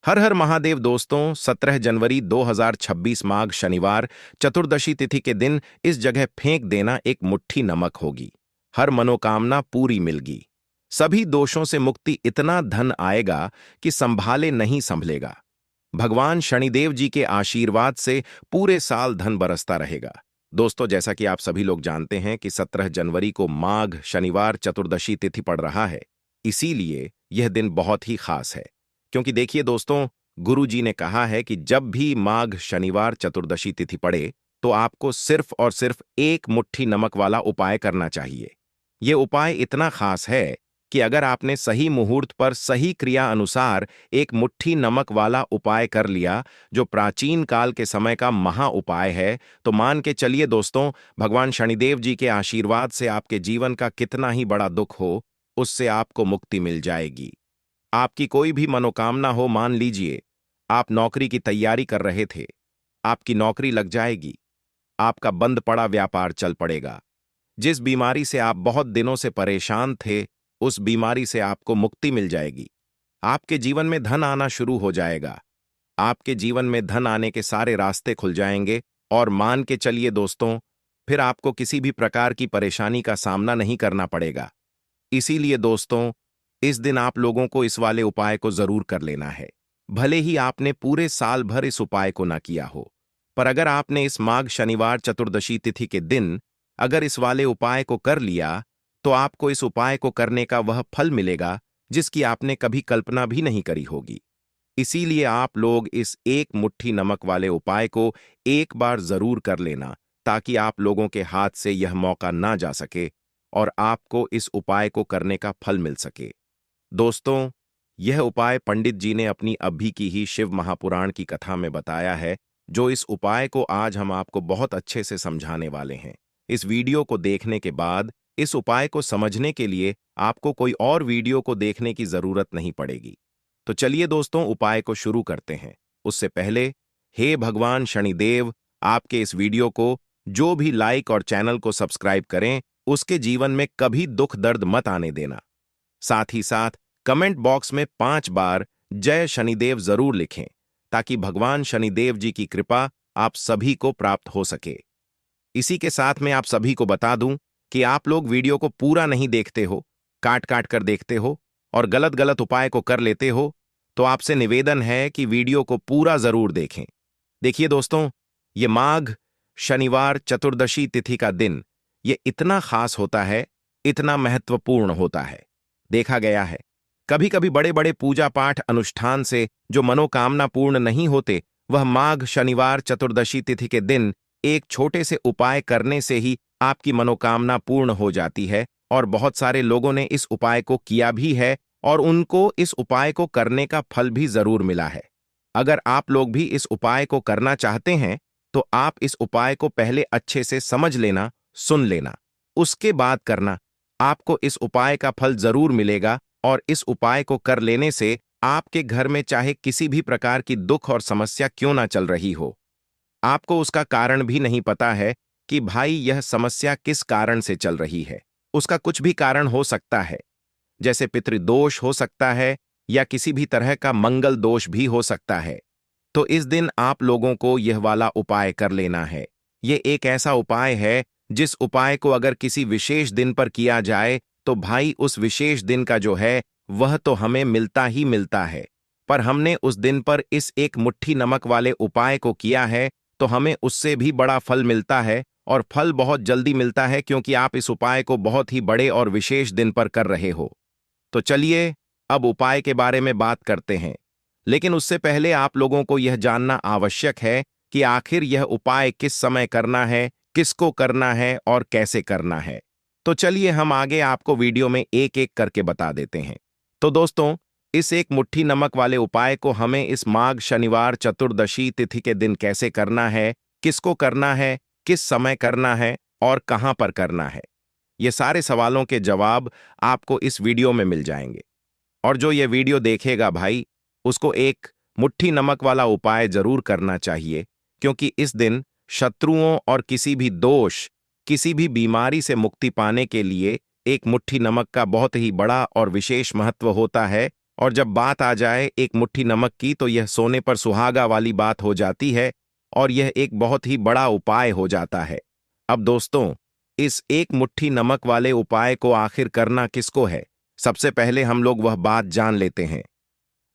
हर हर महादेव दोस्तों, 17 जनवरी 2026 माघ शनिवार चतुर्दशी तिथि के दिन इस जगह फेंक देना एक मुट्ठी नमक होगी। हर मनोकामना पूरी मिलगी। सभी दोषों से मुक्ति, इतना धन आएगा कि संभाले नहीं संभलेगा। भगवान शनिदेव जी के आशीर्वाद से पूरे साल धन बरसता रहेगा। दोस्तों, जैसा कि आप सभी लोग जानते हैं कि 17 जनवरी को माघ शनिवार चतुर्दशी तिथि पड़ रहा है। इसीलिए यह दिन बहुत ही खास है। क्योंकि देखिए दोस्तों, गुरु जी ने कहा है कि जब भी माघ शनिवार चतुर्दशी तिथि पड़े तो आपको सिर्फ और सिर्फ एक मुट्ठी नमक वाला उपाय करना चाहिए। ये उपाय इतना खास है कि अगर आपने सही मुहूर्त पर सही क्रिया अनुसार एक मुट्ठी नमक वाला उपाय कर लिया, जो प्राचीन काल के समय का महा उपाय है, तो मान के चलिए दोस्तों, भगवान शनिदेव जी के आशीर्वाद से आपके जीवन का कितना ही बड़ा दुख हो, उससे आपको मुक्ति मिल जाएगी। आपकी कोई भी मनोकामना हो, मान लीजिए आप नौकरी की तैयारी कर रहे थे, आपकी नौकरी लग जाएगी। आपका बंद पड़ा व्यापार चल पड़ेगा। जिस बीमारी से आप बहुत दिनों से परेशान थे, उस बीमारी से आपको मुक्ति मिल जाएगी। आपके जीवन में धन आना शुरू हो जाएगा। आपके जीवन में धन आने के सारे रास्ते खुल जाएंगे और मान के चलिए दोस्तों, फिर आपको किसी भी प्रकार की परेशानी का सामना नहीं करना पड़ेगा। इसीलिए दोस्तों, इस दिन आप लोगों को इस वाले उपाय को जरूर कर लेना है। भले ही आपने पूरे साल भर इस उपाय को ना किया हो, पर अगर आपने इस माघ शनिवार चतुर्दशी तिथि के दिन अगर इस वाले उपाय को कर लिया, तो आपको इस उपाय को करने का वह फल मिलेगा जिसकी आपने कभी कल्पना भी नहीं करी होगी। इसीलिए आप लोग इस एक मुट्ठी नमक वाले उपाय को एक बार जरूर कर लेना, ताकि आप लोगों के हाथ से यह मौका ना जा सके और आपको इस उपाय को करने का फल मिल सके। दोस्तों, यह उपाय पंडित जी ने अपनी अभी की ही शिव महापुराण की कथा में बताया है, जो इस उपाय को आज हम आपको बहुत अच्छे से समझाने वाले हैं। इस वीडियो को देखने के बाद इस उपाय को समझने के लिए आपको कोई और वीडियो को देखने की जरूरत नहीं पड़ेगी। तो चलिए दोस्तों, उपाय को शुरू करते हैं। उससे पहले, हे भगवान शनिदेव, आपके इस वीडियो को जो भी लाइक और चैनल को सब्सक्राइब करें, उसके जीवन में कभी दुख दर्द मत आने देना। साथ ही साथ कमेंट बॉक्स में 5 बार जय शनिदेव जरूर लिखें, ताकि भगवान शनिदेव जी की कृपा आप सभी को प्राप्त हो सके। इसी के साथ में आप सभी को बता दूं कि आप लोग वीडियो को पूरा नहीं देखते हो, काट काट कर देखते हो और गलत गलत उपाय को कर लेते हो, तो आपसे निवेदन है कि वीडियो को पूरा जरूर देखें। देखिए दोस्तों, ये माघ शनिवार चतुर्दशी तिथि का दिन ये इतना खास होता है, इतना महत्वपूर्ण होता है। देखा गया है, कभी कभी बड़े बड़े पूजा पाठ अनुष्ठान से जो मनोकामना पूर्ण नहीं होते, वह माघ शनिवार चतुर्दशी तिथि के दिन एक छोटे से उपाय करने से ही आपकी मनोकामना पूर्ण हो जाती है। और बहुत सारे लोगों ने इस उपाय को किया भी है और उनको इस उपाय को करने का फल भी जरूर मिला है। अगर आप लोग भी इस उपाय को करना चाहते हैं, तो आप इस उपाय को पहले अच्छे से समझ लेना, सुन लेना, उसके बाद करना। आपको इस उपाय का फल जरूर मिलेगा और इस उपाय को कर लेने से आपके घर में चाहे किसी भी प्रकार की दुख और समस्या क्यों ना चल रही हो, आपको उसका कारण भी नहीं पता है कि भाई यह समस्या किस कारण से चल रही है। उसका कुछ भी कारण हो सकता है, जैसे पितृदोष हो सकता है या किसी भी तरह का मंगल दोष भी हो सकता है। तो इस दिन आप लोगों को यह वाला उपाय कर लेना है। यह एक ऐसा उपाय है जिस उपाय को अगर किसी विशेष दिन पर किया जाए, तो भाई उस विशेष दिन का जो है वह तो हमें मिलता ही मिलता है। पर हमने उस दिन पर इस एक मुट्ठी नमक वाले उपाय को किया है, तो हमें उससे भी बड़ा फल मिलता है और फल बहुत जल्दी मिलता है, क्योंकि आप इस उपाय को बहुत ही बड़े और विशेष दिन पर कर रहे हो। तो चलिए अब उपाय के बारे में बात करते हैं। लेकिन उससे पहले आप लोगों को यह जानना आवश्यक है कि आखिर यह उपाय किस समय करना है, किसको करना है और कैसे करना है। तो चलिए हम आगे आपको वीडियो में एक एक करके बता देते हैं। तो दोस्तों, इस एक मुट्ठी नमक वाले उपाय को हमें इस माघ शनिवार चतुर्दशी तिथि के दिन कैसे करना है, किसको करना है, किस समय करना है और कहां पर करना है, ये सारे सवालों के जवाब आपको इस वीडियो में मिल जाएंगे। और जो ये वीडियो देखेगा भाई, उसको एक मुट्ठी नमक वाला उपाय जरूर करना चाहिए, क्योंकि इस दिन शत्रुओं और किसी भी दोष, किसी भी बीमारी से मुक्ति पाने के लिए एक मुट्ठी नमक का बहुत ही बड़ा और विशेष महत्व होता है। और जब बात आ जाए एक मुट्ठी नमक की तो यह सोने पर सुहागा वाली बात हो जाती है और यह एक बहुत ही बड़ा उपाय हो जाता है। अब दोस्तों, इस एक मुट्ठी नमक वाले उपाय को आखिर करना किसको है, सबसे पहले हम लोग वह बात जान लेते हैं।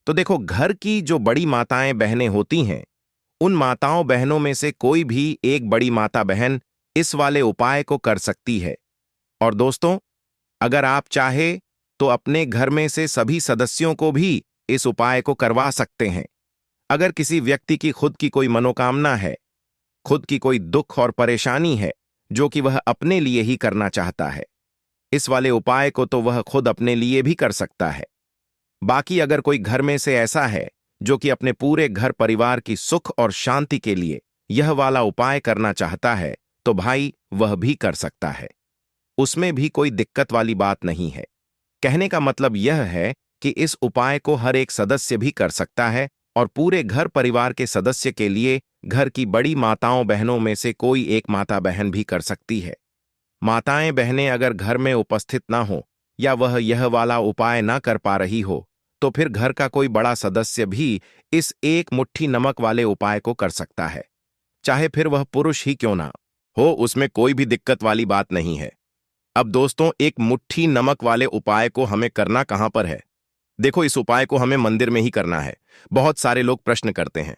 तो देखो, घर की जो बड़ी माताएं बहनें होती हैं, उन माताओं बहनों में से कोई भी एक बड़ी माता बहन इस वाले उपाय को कर सकती है। और दोस्तों, अगर आप चाहे तो अपने घर में से सभी सदस्यों को भी इस उपाय को करवा सकते हैं। अगर किसी व्यक्ति की खुद की कोई मनोकामना है, खुद की कोई दुख और परेशानी है जो कि वह अपने लिए ही करना चाहता है, इस वाले उपाय को तो वह खुद अपने लिए भी कर सकता है। बाकी अगर कोई घर में से ऐसा है जो कि अपने पूरे घर परिवार की सुख और शांति के लिए यह वाला उपाय करना चाहता है, तो भाई वह भी कर सकता है। उसमें भी कोई दिक्कत वाली बात नहीं है। कहने का मतलब यह है कि इस उपाय को हर एक सदस्य भी कर सकता है और पूरे घर परिवार के सदस्य के लिए घर की बड़ी माताओं बहनों में से कोई एक माता बहन भी कर सकती है। माताएं बहनें अगर घर में उपस्थित ना हो या वह यह वाला उपाय ना कर पा रही हो, तो फिर घर का कोई बड़ा सदस्य भी इस एक मुट्ठी नमक वाले उपाय को कर सकता है, चाहे फिर वह पुरुष ही क्यों ना हो। उसमें कोई भी दिक्कत वाली बात नहीं है। अब दोस्तों, एक मुट्ठी नमक वाले उपाय को हमें करना कहां पर है? देखो, इस उपाय को हमें मंदिर में ही करना है। बहुत सारे लोग प्रश्न करते हैं,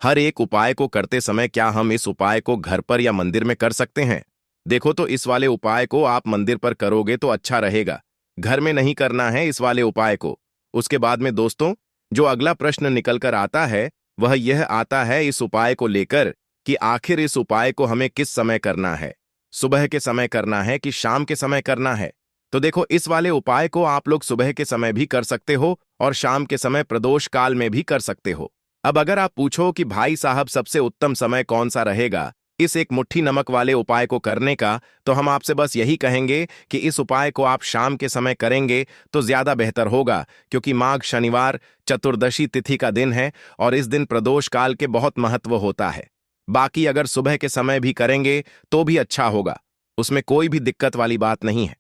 हर एक उपाय को करते समय क्या हम इस उपाय को घर पर या मंदिर में कर सकते हैं? देखो, तो इस वाले उपाय को आप मंदिर पर करोगे तो अच्छा रहेगा, घर में नहीं करना है इस वाले उपाय को। उसके बाद में दोस्तों, जो अगला प्रश्न निकल कर आता है वह यह आता है इस उपाय को लेकर कि आखिर इस उपाय को हमें किस समय करना है, सुबह के समय करना है कि शाम के समय करना है? तो देखो, इस वाले उपाय को आप लोग सुबह के समय भी कर सकते हो और शाम के समय प्रदोष काल में भी कर सकते हो। अब अगर आप पूछो कि भाई साहब सबसे उत्तम समय कौन सा रहेगा इस एक मुट्ठी नमक वाले उपाय को करने का, तो हम आपसे बस यही कहेंगे कि इस उपाय को आप शाम के समय करेंगे तो ज्यादा बेहतर होगा, क्योंकि माघ शनिवार चतुर्दशी तिथि का दिन है और इस दिन प्रदोष काल के बहुत महत्व होता है। बाकी अगर सुबह के समय भी करेंगे तो भी अच्छा होगा, उसमें कोई भी दिक्कत वाली बात नहीं है।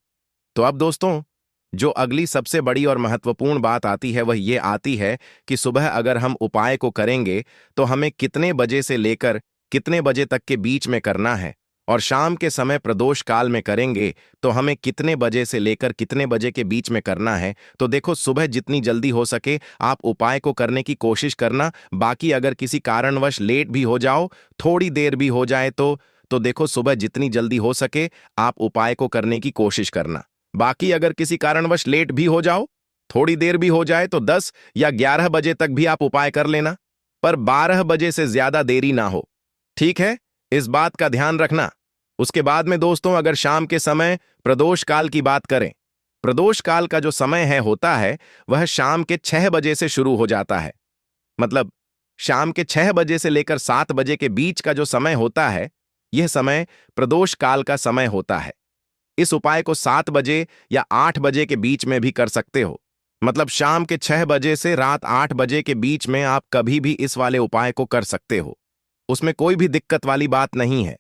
तो अब दोस्तों, जो अगली सबसे बड़ी और महत्वपूर्ण बात आती है वह ये आती है कि सुबह अगर हम उपाय को करेंगे तो हमें कितने बजे से लेकर कितने बजे तक के बीच में करना है, और शाम के समय प्रदोष काल में करेंगे तो हमें कितने बजे से लेकर कितने बजे के बीच में करना है। तो देखो, सुबह जितनी जल्दी हो सके आप उपाय को करने की कोशिश करना। बाकी अगर किसी कारणवश लेट भी हो जाओ, थोड़ी देर भी हो जाए तो देखो, सुबह जितनी जल्दी हो सके आप उपाय को करने की कोशिश करना। बाकी अगर किसी कारणवश लेट भी हो जाओ, थोड़ी देर भी हो जाए, तो 10 या 11 बजे तक भी आप उपाय कर लेना, पर 12 बजे से ज्यादा देरी ना हो। ठीक है, इस बात का ध्यान रखना। उसके बाद में दोस्तों, अगर शाम के समय प्रदोष काल की बात करें, प्रदोष काल का जो समय होता है वह शाम के 6 बजे से शुरू हो जाता है। मतलब शाम के 6 बजे से लेकर 7 बजे के बीच का जो समय होता है, यह समय प्रदोष काल का समय होता है। इस उपाय को 7 बजे या 8 बजे के बीच में भी कर सकते हो। मतलब शाम के 6 बजे से रात 8 बजे के बीच में आप कभी भी इस वाले उपाय को कर सकते हो, उसमें कोई भी दिक्कत वाली बात नहीं है।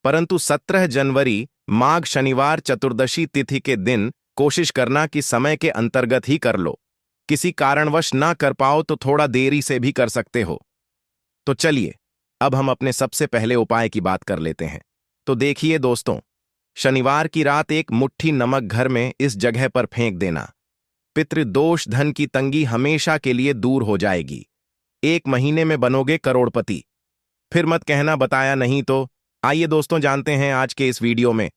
परंतु 17 जनवरी माघ शनिवार चतुर्दशी तिथि के दिन कोशिश करना कि समय के अंतर्गत ही कर लो। किसी कारणवश ना कर पाओ तो थोड़ा देरी से भी कर सकते हो। तो चलिए, अब हम अपने सबसे पहले उपाय की बात कर लेते हैं। तो देखिए दोस्तों, शनिवार की रात एक मुट्ठी नमक घर में इस जगह पर फेंक देना। पितृदोष धन की तंगी हमेशा के लिए दूर हो जाएगी। 1 महीने में बनोगे करोड़पति। फिर मत कहना बताया नहीं तो। आइए दोस्तों, जानते हैं आज के इस वीडियो में।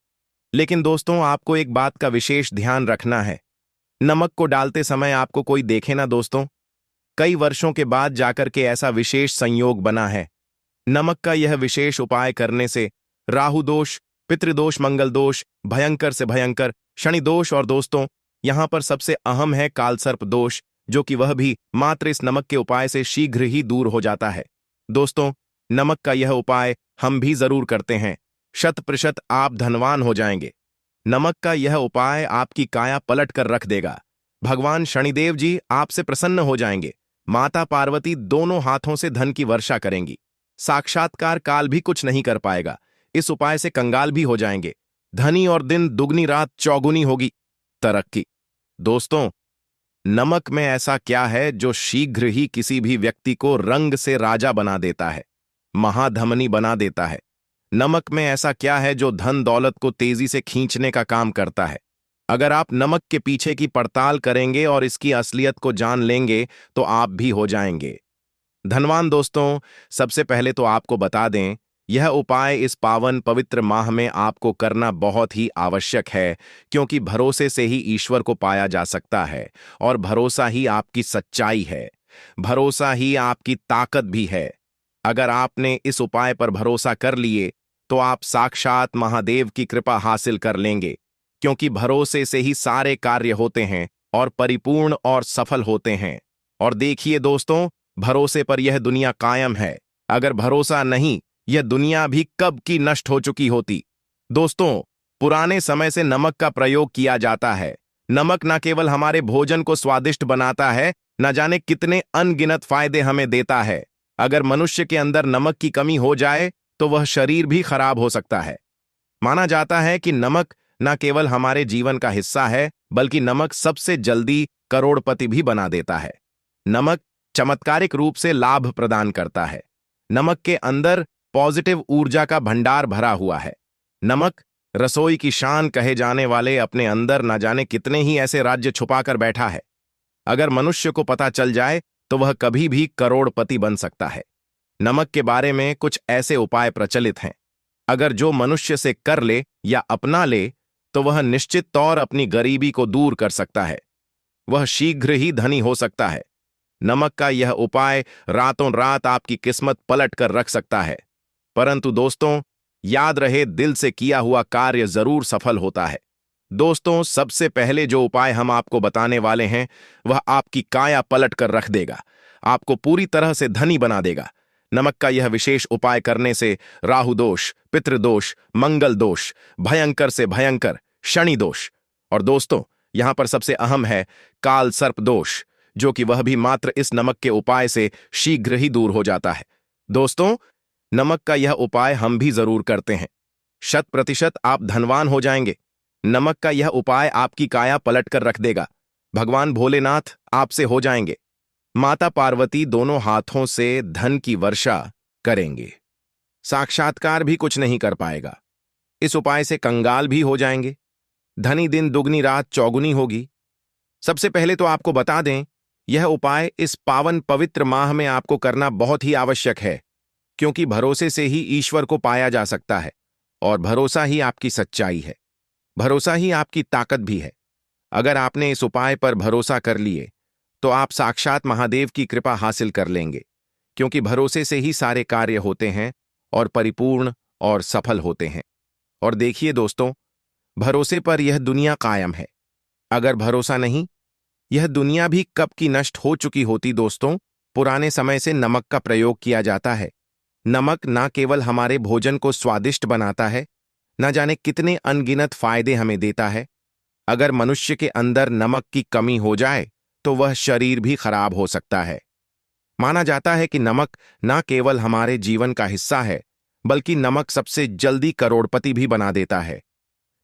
लेकिन दोस्तों, आपको एक बात का विशेष ध्यान रखना है, नमक को डालते समय आपको कोई देखे ना दोस्तों। कई वर्षों के बाद जाकर के ऐसा विशेष संयोग बना है। नमक का यह विशेष उपाय करने से राहु दोष, पितृदोष, मंगल दोष, भयंकर से भयंकर शनि दोष, और दोस्तों यहां पर सबसे अहम है कालसर्प दोष, जो कि वह भी मात्र इस नमक के उपाय से शीघ्र ही दूर हो जाता है। दोस्तों, नमक का यह उपाय हम भी जरूर करते हैं, 100% आप धनवान हो जाएंगे। नमक का यह उपाय आपकी काया पलट कर रख देगा। भगवान शनिदेव जी आपसे प्रसन्न हो जाएंगे। माता पार्वती दोनों हाथों से धन की वर्षा करेंगी। साक्षात्कार काल भी कुछ नहीं कर पाएगा। इस उपाय से कंगाल भी हो जाएंगे। धनी और दिन दुगनी रात चौगुनी होगी। तरक्की। दोस्तों, नमक में ऐसा क्या है जो शीघ्र ही किसी भी व्यक्ति को रंग से राजा बना देता है, महाधमनी बना देता है? नमक में ऐसा क्या है जो धन दौलत को तेजी से खींचने का काम करता है? अगर आप नमक के पीछे की पड़ताल करेंगे और इसकी असलियत को जान लेंगे तो आप भी हो जाएंगे धनवान। दोस्तों, सबसे पहले तो आपको बता दें, यह उपाय इस पावन पवित्र माह में आपको करना बहुत ही आवश्यक है, क्योंकि भरोसे से ही ईश्वर को पाया जा सकता है और भरोसा ही आपकी सच्चाई है, भरोसा ही आपकी ताकत भी है। अगर आपने इस उपाय पर भरोसा कर लिए तो आप साक्षात महादेव की कृपा हासिल कर लेंगे, क्योंकि भरोसे से ही सारे कार्य होते हैं और परिपूर्ण और सफल होते हैं। और देखिए दोस्तों, भरोसे पर यह दुनिया कायम है। अगर भरोसा नहीं, यह दुनिया भी कब की नष्ट हो चुकी होती। दोस्तों, पुराने समय से नमक का प्रयोग किया जाता है। नमक न केवल हमारे भोजन को स्वादिष्ट बनाता है, न जाने कितने अनगिनत फायदे हमें देता है। अगर मनुष्य के अंदर नमक की कमी हो जाए तो वह शरीर भी खराब हो सकता है। माना जाता है कि नमक न केवल हमारे जीवन का हिस्सा है, बल्कि नमक सबसे जल्दी करोड़पति भी बना देता है। नमक चमत्कारिक रूप से लाभ प्रदान करता है। नमक के अंदर पॉजिटिव ऊर्जा का भंडार भरा हुआ है। नमक रसोई की शान कहे जाने वाले अपने अंदर न जाने कितने ही ऐसे राज्य छुपाकर बैठा है। अगर मनुष्य को पता चल जाए तो वह कभी भी करोड़पति बन सकता है। नमक के बारे में कुछ ऐसे उपाय प्रचलित हैं। अगर जो मनुष्य से कर ले या अपना ले तो वह निश्चित तौर अपनी गरीबी को दूर कर सकता है। वह शीघ्र ही धनी हो सकता है। नमक का यह उपाय रातों रात आपकी किस्मत पलट कर रख सकता है। परंतु दोस्तों, याद रहे, दिल से किया हुआ कार्य जरूर सफल होता है। दोस्तों, सबसे पहले जो उपाय हम आपको बताने वाले हैं वह आपकी काया पलट कर रख देगा, आपको पूरी तरह से धनी बना देगा। नमक का यह विशेष उपाय करने से राहु दोष, पितृदोष, मंगल दोष, भयंकर से भयंकर शनि दोष, और दोस्तों यहां पर सबसे अहम है काल सर्प दोष, जो कि वह भी मात्र इस नमक के उपाय से शीघ्र ही दूर हो जाता है। दोस्तों, नमक का यह उपाय हम भी जरूर करते हैं। 100% आप धनवान हो जाएंगे। नमक का यह उपाय आपकी काया पलट कर रख देगा। भगवान भोलेनाथ आपसे हो जाएंगे। माता पार्वती दोनों हाथों से धन की वर्षा करेंगे। साक्षात्कार भी कुछ नहीं कर पाएगा। इस उपाय से कंगाल भी हो जाएंगे। धनी दिन दुगनी रात चौगुनी होगी। सबसे पहले तो आपको बता दें, यह उपाय इस पावन पवित्र माह में आपको करना बहुत ही आवश्यक है, क्योंकि भरोसे से ही ईश्वर को पाया जा सकता है और भरोसा ही आपकी सच्चाई है। भरोसा ही आपकी ताकत भी है। अगर आपने इस उपाय पर भरोसा कर लिए तो आप साक्षात महादेव की कृपा हासिल कर लेंगे, क्योंकि भरोसे से ही सारे कार्य होते हैं और परिपूर्ण और सफल होते हैं। और देखिए दोस्तों, भरोसे पर यह दुनिया कायम है। अगर भरोसा नहीं, यह दुनिया भी कब की नष्ट हो चुकी होती। दोस्तों, पुराने समय से नमक का प्रयोग किया जाता है। नमक ना केवल हमारे भोजन को स्वादिष्ट बनाता है, न जाने कितने अनगिनत फायदे हमें देता है। अगर मनुष्य के अंदर नमक की कमी हो जाए तो वह शरीर भी खराब हो सकता है। माना जाता है कि नमक ना केवल हमारे जीवन का हिस्सा है, बल्कि नमक सबसे जल्दी करोड़पति भी बना देता है।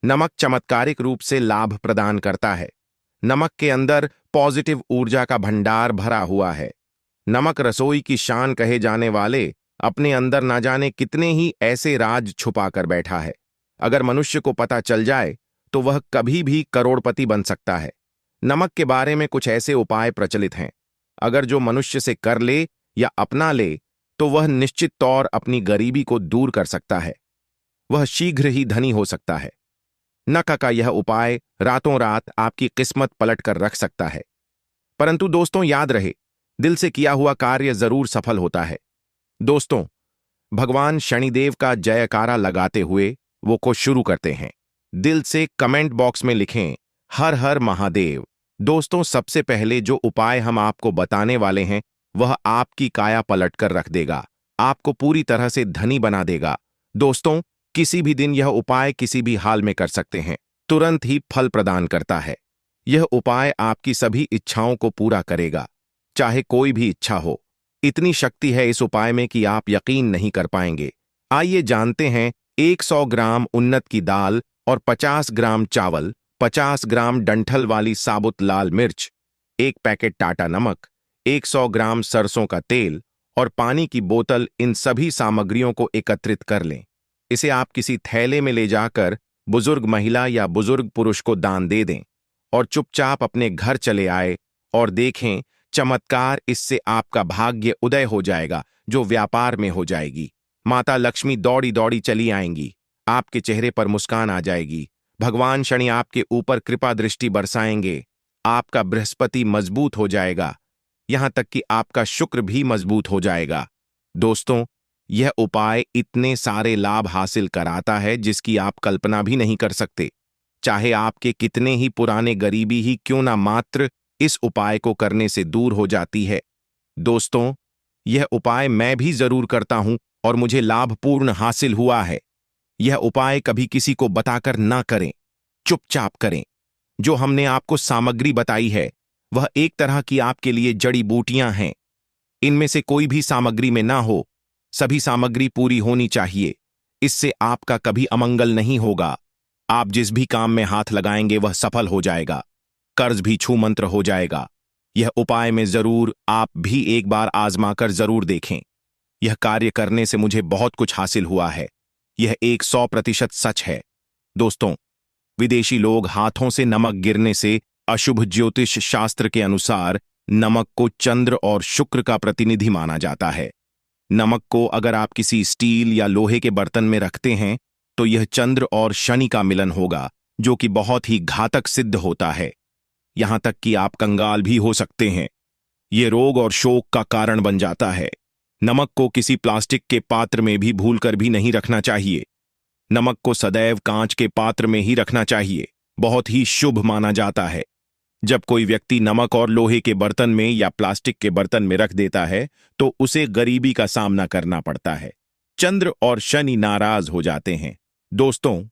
नमक चमत्कारिक रूप से लाभ प्रदान करता है। नमक के अंदर पॉजिटिव ऊर्जा का भंडार भरा हुआ है। नमक रसोई की शान कहे जाने वाले अपने अंदर ना जाने कितने ही ऐसे राज छुपा कर बैठा है। अगर मनुष्य को पता चल जाए तो वह कभी भी करोड़पति बन सकता है। नमक के बारे में कुछ ऐसे उपाय प्रचलित हैं। अगर जो मनुष्य से कर ले या अपना ले तो वह निश्चित तौर अपनी गरीबी को दूर कर सकता है। वह शीघ्र ही धनी हो सकता है। नमक का यह उपाय रातों रात आपकी किस्मत पलट कर रख सकता है। परंतु दोस्तों, याद रहे, दिल से किया हुआ कार्य जरूर सफल होता है। दोस्तों, भगवान शनिदेव का जयकारा लगाते हुए वो को शुरू करते हैं। दिल से कमेंट बॉक्स में लिखें हर हर महादेव। दोस्तों, सबसे पहले जो उपाय हम आपको बताने वाले हैं वह आपकी काया पलट कर रख देगा, आपको पूरी तरह से धनी बना देगा। दोस्तों, किसी भी दिन यह उपाय किसी भी हाल में कर सकते हैं, तुरंत ही फल प्रदान करता है। यह उपाय आपकी सभी इच्छाओं को पूरा करेगा, चाहे कोई भी इच्छा हो। इतनी शक्ति है इस उपाय में कि आप यकीन नहीं कर पाएंगे। आइए जानते हैं। 100 ग्राम उन्नत की दाल और 50 ग्राम चावल, 50 ग्राम डंठल वाली साबुत लाल मिर्च, एक पैकेट टाटा नमक, 100 ग्राम सरसों का तेल और पानी की बोतल, इन सभी सामग्रियों को एकत्रित कर लें। इसे आप किसी थैले में ले जाकर बुजुर्ग महिला या बुजुर्ग पुरुष को दान दे दें और चुपचाप अपने घर चले आए और देखें चमत्कार। इससे आपका भाग्य उदय हो जाएगा, जो व्यापार में हो जाएगी। माता लक्ष्मी दौड़ी दौड़ी चली आएंगी, आपके चेहरे पर मुस्कान आ जाएगी। भगवान शनि आपके ऊपर कृपा दृष्टि बरसाएंगे। आपका बृहस्पति मजबूत हो जाएगा, यहां तक कि आपका शुक्र भी मजबूत हो जाएगा। दोस्तों, यह उपाय इतने सारे लाभ हासिल कराता है जिसकी आप कल्पना भी नहीं कर सकते। चाहे आपके कितने ही पुराने गरीबी ही क्यों ना, मात्र इस उपाय को करने से दूर हो जाती है। दोस्तों, यह उपाय मैं भी जरूर करता हूं और मुझे लाभपूर्ण हासिल हुआ है। यह उपाय कभी किसी को बताकर ना करें, चुपचाप करें। जो हमने आपको सामग्री बताई है वह एक तरह की आपके लिए जड़ी बूटियां हैं। इनमें से कोई भी सामग्री में ना हो, सभी सामग्री पूरी होनी चाहिए। इससे आपका कभी अमंगल नहीं होगा। आप जिस भी काम में हाथ लगाएंगे वह सफल हो जाएगा, कर्ज भी छू मंत्र हो जाएगा। यह उपाय में जरूर आप भी एक बार आजमाकर जरूर देखें। यह कार्य करने से मुझे बहुत कुछ हासिल हुआ है। यह 100% सच है। दोस्तों, विदेशी लोग हाथों से नमक गिरने से अशुभ ज्योतिष शास्त्र के अनुसार नमक को चंद्र और शुक्र का प्रतिनिधि माना जाता है। नमक को अगर आप किसी स्टील या लोहे के बर्तन में रखते हैं तो यह चंद्र और शनि का मिलन होगा, जो कि बहुत ही घातक सिद्ध होता है। यहां तक कि आप कंगाल भी हो सकते हैं। यह रोग और शोक का कारण बन जाता है। नमक को किसी प्लास्टिक के पात्र में भी भूलकर भी नहीं रखना चाहिए। नमक को सदैव कांच के पात्र में ही रखना चाहिए, बहुत ही शुभ माना जाता है। जब कोई व्यक्ति नमक और लोहे के बर्तन में या प्लास्टिक के बर्तन में रख देता है तो उसे गरीबी का सामना करना पड़ता है। चंद्र और शनि नाराज हो जाते हैं। दोस्तों,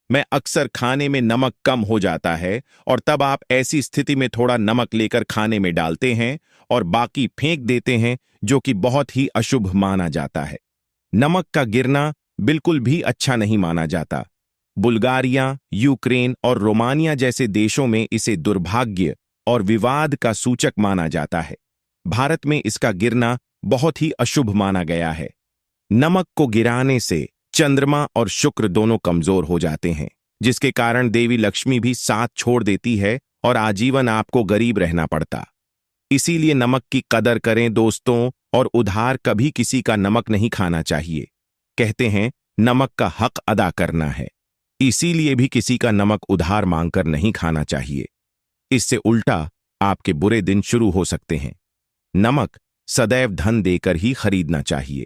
मैं अक्सर खाने में नमक कम हो जाता है और तब आप ऐसी स्थिति में थोड़ा नमक लेकर खाने में डालते हैं और बाकी फेंक देते हैं, जो कि बहुत ही अशुभ माना जाता है। नमक का गिरना बिल्कुल भी अच्छा नहीं माना जाता। बुल्गारिया, यूक्रेन और रोमानिया जैसे देशों में इसे दुर्भाग्य और विवाद का सूचक माना जाता है। भारत में इसका गिरना बहुत ही अशुभ माना गया है। नमक को गिराने से चंद्रमा और शुक्र दोनों कमजोर हो जाते हैं, जिसके कारण देवी लक्ष्मी भी साथ छोड़ देती है और आजीवन आपको गरीब रहना पड़ता। इसीलिए नमक की कदर करें दोस्तों, और उधार कभी किसी का नमक नहीं खाना चाहिए। कहते हैं नमक का हक अदा करना है, इसीलिए भी किसी का नमक उधार मांगकर नहीं खाना चाहिए। इससे उल्टा आपके बुरे दिन शुरू हो सकते हैं। नमक सदैव धन देकर ही खरीदना चाहिए।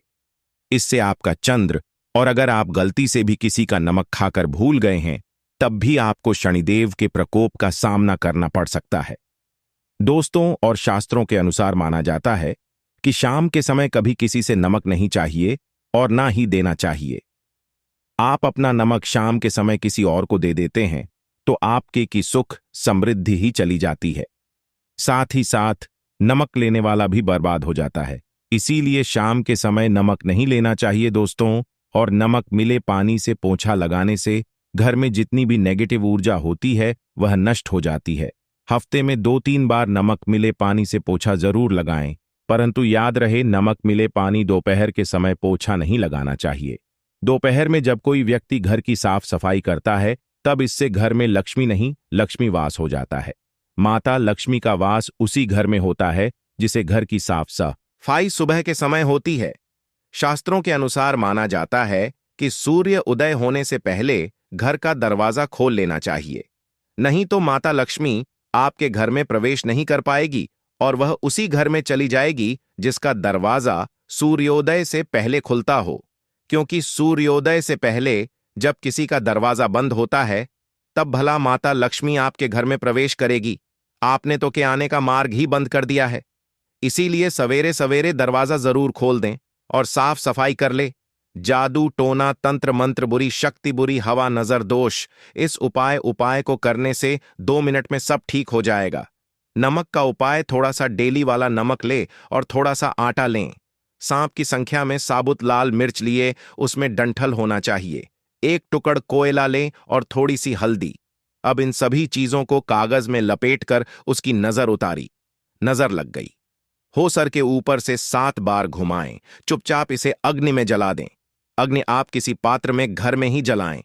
इससे आपका चंद्र, और अगर आप गलती से भी किसी का नमक खाकर भूल गए हैं तब भी आपको शनिदेव के प्रकोप का सामना करना पड़ सकता है। दोस्तों, और शास्त्रों के अनुसार माना जाता है कि शाम के समय कभी किसी से नमक नहीं चाहिए और ना ही देना चाहिए। आप अपना नमक शाम के समय किसी और को दे देते हैं तो आपके की सुख समृद्धि ही चली जाती है। साथ ही साथ नमक लेने वाला भी बर्बाद हो जाता है। इसीलिए शाम के समय नमक नहीं लेना चाहिए दोस्तों। और नमक मिले पानी से पोंछा लगाने से घर में जितनी भी नेगेटिव ऊर्जा होती है वह नष्ट हो जाती है। हफ्ते में 2-3 बार नमक मिले पानी से पोंछा जरूर लगाएं, परंतु याद रहे नमक मिले पानी दोपहर के समय पोंछा नहीं लगाना चाहिए। दोपहर में जब कोई व्यक्ति घर की साफ सफाई करता है तब इससे घर में लक्ष्मी नहीं, लक्ष्मी वास हो जाता है। माता लक्ष्मी का वास उसी घर में होता है जिसे घर की साफ सफाई सुबह के समय होती है। शास्त्रों के अनुसार माना जाता है कि सूर्य उदय होने से पहले घर का दरवाजा खोल लेना चाहिए, नहीं तो माता लक्ष्मी आपके घर में प्रवेश नहीं कर पाएगी और वह उसी घर में चली जाएगी जिसका दरवाजा सूर्योदय से पहले खुलता हो। क्योंकि सूर्योदय से पहले जब किसी का दरवाजा बंद होता है तब भला माता लक्ष्मी आपके घर में प्रवेश करेगी। आपने तो के आने का मार्ग ही बंद कर दिया है। इसीलिए सवेरे सवेरे दरवाजा जरूर खोल दें और साफ सफाई कर ले। जादू टोना तंत्र मंत्र बुरी शक्ति बुरी हवा नजर दोष, इस उपाय को करने से 2 मिनट में सब ठीक हो जाएगा। नमक का उपाय, थोड़ा सा डेली वाला नमक ले और थोड़ा सा आटा लें। सांप की संख्या में साबुत लाल मिर्च लिए, उसमें डंठल होना चाहिए। 1 टुकड़ कोयला लें और थोड़ी सी हल्दी। अब इन सभी चीजों को कागज में लपेटकर उसकी नजर उतारी। नजर लग गई। हो सर के ऊपर से 7 बार घुमाएं, चुपचाप इसे अग्नि में जला दें। अग्नि आप किसी पात्र में घर में ही जलाएं।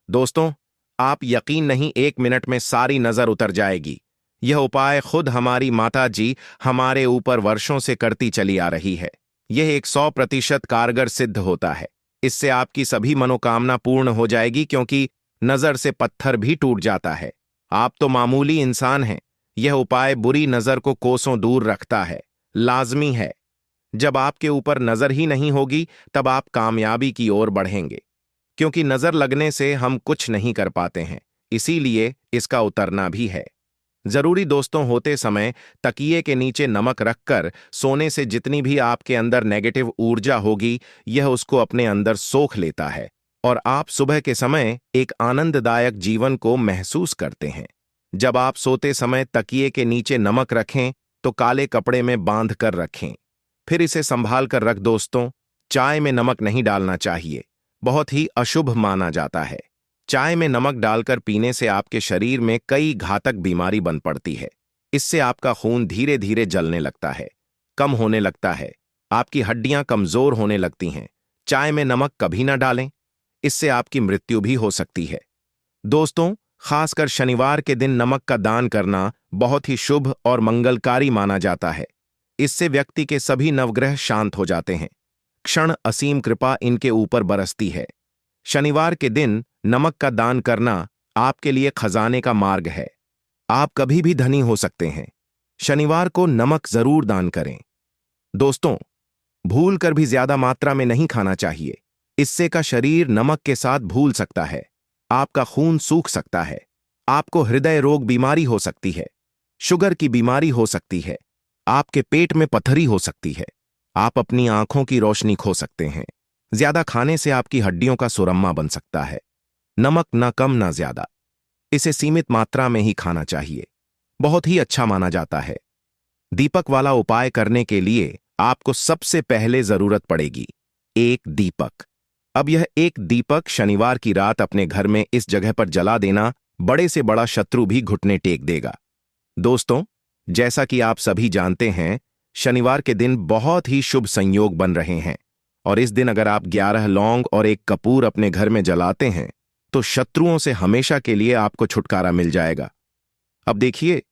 दोस्तों, आप यकीन नहीं 1 मिनट में सारी नजर उतर जाएगी। यह उपाय खुद हमारी माता जी हमारे ऊपर वर्षों से करती चली आ रही है। यह 100% कारगर सिद्ध होता है। इससे आपकी सभी मनोकामना पूर्ण हो जाएगी, क्योंकि नजर से पत्थर भी टूट जाता है। आप तो मामूली इंसान हैं। यह उपाय बुरी नजर को कोसों दूर रखता है। लाजमी है। जब आपके ऊपर नजर ही नहीं होगी, तब आप कामयाबी की ओर बढ़ेंगे, क्योंकि नजर लगने से हम कुछ नहीं कर पाते हैं। इसीलिए इसका उतरना भी है जरूरी। दोस्तों, होते समय तकिए के नीचे नमक रखकर सोने से जितनी भी आपके अंदर नेगेटिव ऊर्जा होगी, यह उसको अपने अंदर सोख लेता है और आप सुबह के समय एक आनंददायक जीवन को महसूस करते हैं। जब आप सोते समय तकिए के नीचे नमक रखें तो काले कपड़े में बांध कर रखें, फिर इसे संभाल कर रख। दोस्तों, चाय में नमक नहीं डालना चाहिए, बहुत ही अशुभ माना जाता है। चाय में नमक डालकर पीने से आपके शरीर में कई घातक बीमारी बन पड़ती है। इससे आपका खून धीरे धीरे जलने लगता है, कम होने लगता है, आपकी हड्डियां कमजोर होने लगती हैं। चाय में नमक कभी ना डालें, इससे आपकी मृत्यु भी हो सकती है। दोस्तों, खासकर शनिवार के दिन नमक का दान करना बहुत ही शुभ और मंगलकारी माना जाता है। इससे व्यक्ति के सभी नवग्रह शांत हो जाते हैं। क्षण असीम कृपा इनके ऊपर बरसती है। शनिवार के दिन नमक का दान करना आपके लिए खजाने का मार्ग है। आप कभी भी धनी हो सकते हैं। शनिवार को नमक जरूर दान करें। दोस्तों, भूल कर भी ज्यादा मात्रा में नहीं खाना चाहिए। इससे का शरीर नमक के साथ भूल सकता है, आपका खून सूख सकता है, आपको हृदय रोग बीमारी हो सकती है, शुगर की बीमारी हो सकती है, आपके पेट में पथरी हो सकती है, आप अपनी आंखों की रोशनी खो सकते हैं। ज्यादा खाने से आपकी हड्डियों का सुरम्मा बन सकता है। नमक ना कम ना ज्यादा, इसे सीमित मात्रा में ही खाना चाहिए। बहुत ही अच्छा माना जाता है। दीपक वाला उपाय करने के लिए आपको सबसे पहले जरूरत पड़ेगी एक दीपक। अब यह एक दीपक शनिवार की रात अपने घर में इस जगह पर जला देना, बड़े से बड़ा शत्रु भी घुटने टेक देगा। दोस्तों, जैसा कि आप सभी जानते हैं, शनिवार के दिन बहुत ही शुभ संयोग बन रहे हैं और इस दिन अगर आप 11 लौंग और एक कपूर अपने घर में जलाते हैं तो शत्रुओं से हमेशा के लिए आपको छुटकारा मिल जाएगा। अब देखिए,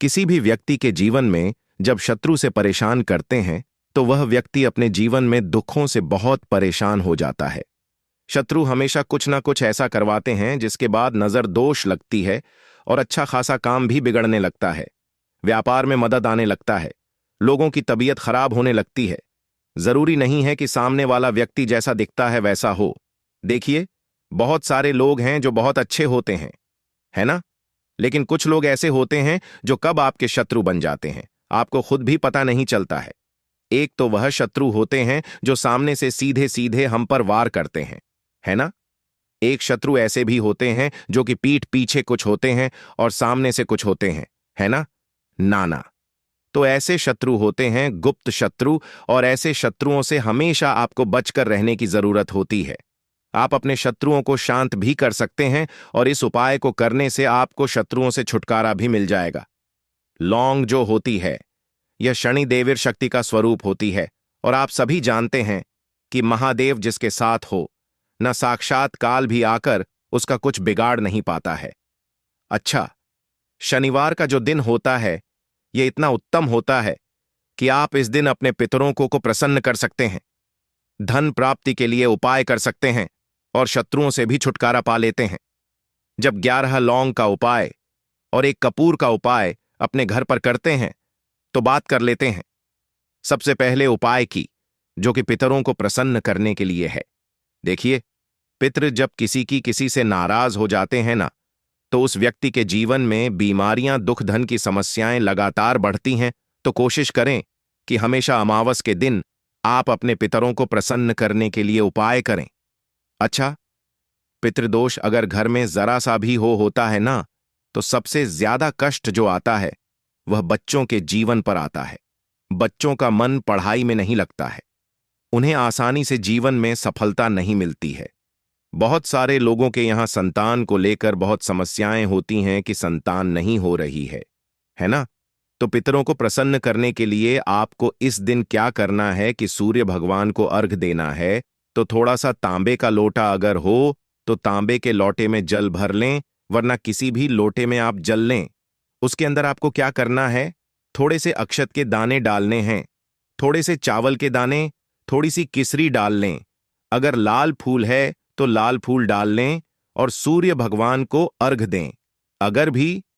किसी भी व्यक्ति के जीवन में जब शत्रु से परेशान करते हैं तो वह व्यक्ति अपने जीवन में दुखों से बहुत परेशान हो जाता है। शत्रु हमेशा कुछ ना कुछ ऐसा करवाते हैं जिसके बाद नजर दोष लगती है और अच्छा खासा काम भी बिगड़ने लगता है। व्यापार में मदद आने लगता है, लोगों की तबीयत खराब होने लगती है। जरूरी नहीं है कि सामने वाला व्यक्ति जैसा दिखता है वैसा हो। देखिए, बहुत सारे लोग हैं जो बहुत अच्छे होते हैं, है ना? लेकिन कुछ लोग ऐसे होते हैं जो कब आपके शत्रु बन जाते हैं, आपको खुद भी पता नहीं चलता है। एक तो वह शत्रु होते हैं जो सामने से सीधे सीधे हम पर वार करते हैं, है ना? एक शत्रु ऐसे भी होते हैं जो कि पीठ पीछे कुछ होते हैं और सामने से कुछ होते हैं, है ना? नाना। तो ऐसे शत्रु होते हैं गुप्त शत्रु, और ऐसे शत्रुओं से हमेशा आपको बचकर रहने की जरूरत होती है। आप अपने शत्रुओं को शांत भी कर सकते हैं और इस उपाय को करने से आपको शत्रुओं से छुटकारा भी मिल जाएगा। लौंग जो होती है, यह शनि देवीर शक्ति का स्वरूप होती है और आप सभी जानते हैं कि महादेव जिसके साथ हो, न साक्षात काल भी आकर उसका कुछ बिगाड़ नहीं पाता है। अच्छा, शनिवार का जो दिन होता है यह इतना उत्तम होता है कि आप इस दिन अपने पितरों को प्रसन्न कर सकते हैं, धन प्राप्ति के लिए उपाय कर सकते हैं और शत्रुओं से भी छुटकारा पा लेते हैं। जब 11 लौंग का उपाय और एक कपूर का उपाय अपने घर पर करते हैं तो बात कर लेते हैं सबसे पहले उपाय की, जो कि पितरों को प्रसन्न करने के लिए है। देखिए, पितृ जब किसी से नाराज हो जाते हैं ना, तो उस व्यक्ति के जीवन में बीमारियां, दुख, धन की समस्याएं लगातार बढ़ती हैं। तो कोशिश करें कि हमेशा अमावस के दिन आप अपने पितरों को प्रसन्न करने के लिए उपाय करें। अच्छा, पितृदोष अगर घर में जरा सा भी होता है ना, तो सबसे ज्यादा कष्ट जो आता है वह बच्चों के जीवन पर आता है। बच्चों का मन पढ़ाई में नहीं लगता है, उन्हें आसानी से जीवन में सफलता नहीं मिलती है। बहुत सारे लोगों के यहां संतान को लेकर बहुत समस्याएं होती हैं कि संतान नहीं हो रही है ना? तो पितरों को प्रसन्न करने के लिए आपको इस दिन क्या करना है कि सूर्य भगवान को अर्घ देना है। तो थोड़ा सा तांबे का लोटा अगर हो तो तांबे के लोटे में जल भर लें, वरना किसी भी लोटे में आप जल लें। उसके अंदर आपको क्या करना है, थोड़े से अक्षत के दाने डालने हैं, थोड़े से चावल के दाने, थोड़ी सी किसरी डाल लें। अगर लाल फूल है तो लाल फूल डाल लें और सूर्य भगवान को अर्घ दें। अगर भी